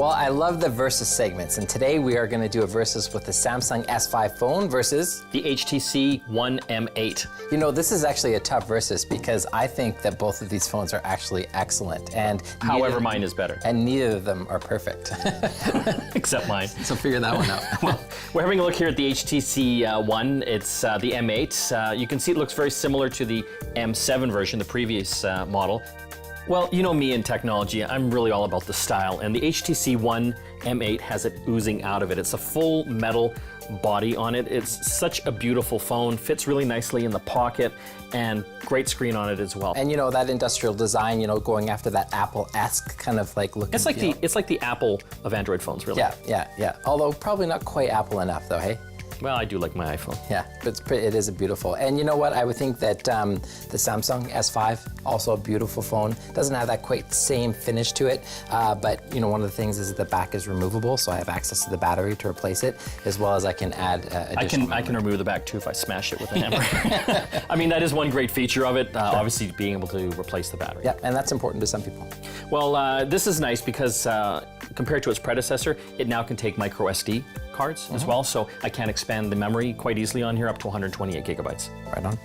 Well, I love the versus segments, and today we are going to do a versus with the Samsung S5 phone versus the HTC One M8. You know, this is actually a tough versus because I think that both of these phones are actually excellent, and however, mine is better. And neither of them are perfect. Except mine. So figure that one out. Well, we're having a look here at the HTC One. It's the M8. You can see it looks very similar to the M7 version, the previous model. Well, you know me in technology, I'm really all about the style, and the HTC One M8 has it oozing out of it. It's a full metal body on it. It's such a beautiful phone, fits really nicely in the pocket, and great screen on it as well. And you know, that industrial design, you know, going after that Apple-esque kind of like looking. It's like the Apple of Android phones, really. Yeah. Although probably not quite Apple enough though, hey? Well, I do like my iPhone. Yeah, but it is a beautiful. And you know what? I would think that the Samsung S5, also a beautiful phone, doesn't have that quite same finish to it. But you know, one of the things is the back is removable, so I have access to the battery to replace it, as well as I can add additional I can remove the back too if I smash it with a hammer. I mean, that is one great feature of it. Obviously, being able to replace the battery. Yeah, and that's important to some people. Well, this is nice because compared to its predecessor, it now can take micro SD cards as well, so I can expand the memory quite easily on here up to 128 gigabytes. Right on.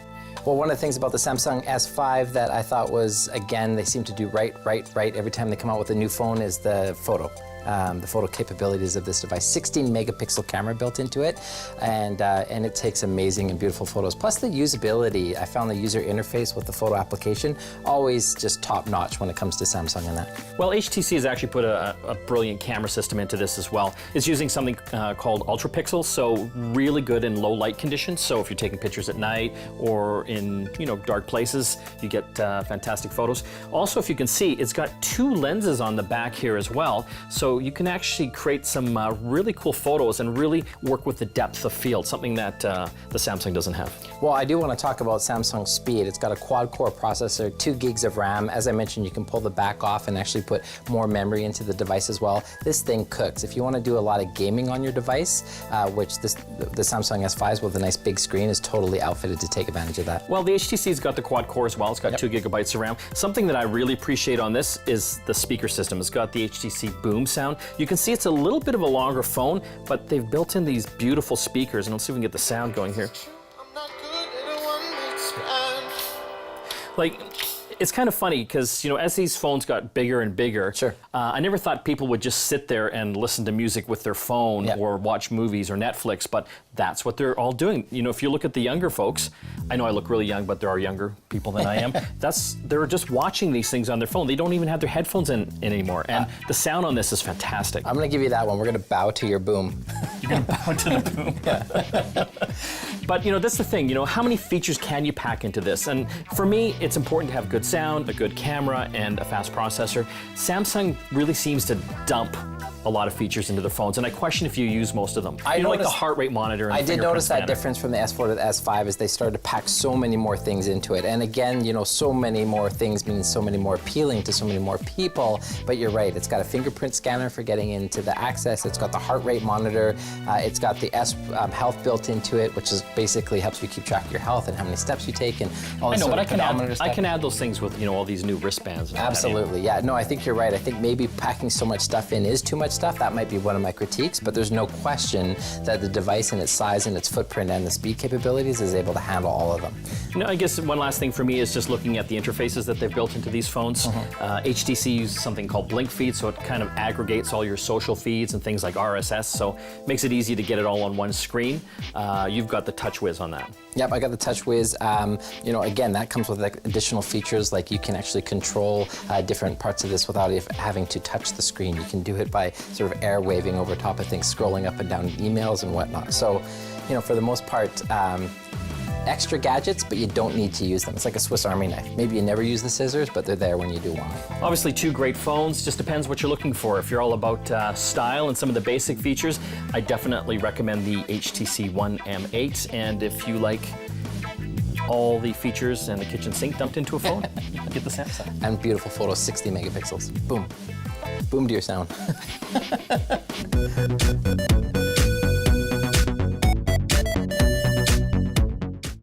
Well, one of the things about the Samsung S5 that I thought was, again, they seem to do right every time they come out with a new phone is the photo. The photo capabilities of this device. 16 megapixel camera built into it, and it takes amazing and beautiful photos. Plus the usability, I found the user interface with the photo application always just top notch when it comes to Samsung and that. Well, HTC has actually put a brilliant camera system into this as well. It's using something called ultra pixels, so really good in low light conditions. So if you're taking pictures at night or in dark places, you get fantastic photos. Also, if you can see, it's got 2 lenses on the back here as well. So you can actually create some really cool photos and really work with the depth of field, something that the Samsung doesn't have. Well, I do want to talk about Samsung's speed. It's got a quad-core processor, 2 gigs of RAM. As I mentioned, you can pull the back off and actually put more memory into the device as well. This thing cooks. If you want to do a lot of gaming on your device, which the Samsung S5s with a nice big screen is totally outfitted to take advantage of that. Well, the HTC's got the quad-core as well. It's got 2 gigabytes of RAM. Something that I really appreciate on this is the speaker system. It's got the HTC Boom sound. You can see it's a little bit of a longer phone, but they've built in these beautiful speakers, and let's see if we can get the sound going here. Like, it's kind of funny because, as these phones got bigger and bigger, sure. I never thought people would just sit there and listen to music with their phone or watch movies or Netflix, but that's what they're all doing. If you look at the younger folks, I know I look really young, but there are younger people than I am. They're just watching these things on their phone. They don't even have their headphones in anymore, and the sound on this is fantastic. I'm going to give you that one. We're going to bow to your Boom. You're going to bow to the Boom. Yeah. But that's the thing. How many features can you pack into this? And for me, it's important to have good sound, a good camera, and a fast processor. Samsung really seems to dump a lot of features into their phones, and I question if you use most of them. Like the heart rate monitor and I did notice that scanner. Difference from the S4 to the S5 is they started to pack so many more things into it. And again, so many more things means so many more appealing to so many more people. But you're right, it's got a fingerprint scanner for getting into the access. It's got the heart rate monitor. It's got the Health built into it, which is basically helps you keep track of your health and how many steps you take and all this I can add those things with all these new wristbands. Absolutely, yeah. No, I think you're right. I think maybe packing so much stuff in is too much stuff. That might be one of my critiques, but there's no question that the device and its size and its footprint and the speed capabilities is able to handle all of them. I guess one last thing for me is just looking at the interfaces that they've built into these phones. HTC uses something called Blink Feed, so it kind of aggregates all your social feeds and things like RSS, so it makes it easy to get it all on one screen. You've got the TouchWiz on that. Yep, I got the TouchWiz. Again, that comes with additional features, like you can actually control different parts of this without having to touch the screen. You can do it by sort of air waving over top of things, scrolling up and down emails and whatnot. So, for the most part, extra gadgets, but you don't need to use them. It's like a Swiss Army knife. Maybe you never use the scissors, but they're there when you do want them. Obviously, 2 great phones. Just depends what you're looking for. If you're all about style and some of the basic features, I definitely recommend the HTC One M8. And if you like all the features and the kitchen sink dumped into a phone, get the Samsung. And beautiful photos, 60 megapixels. Boom. Boom to your sound.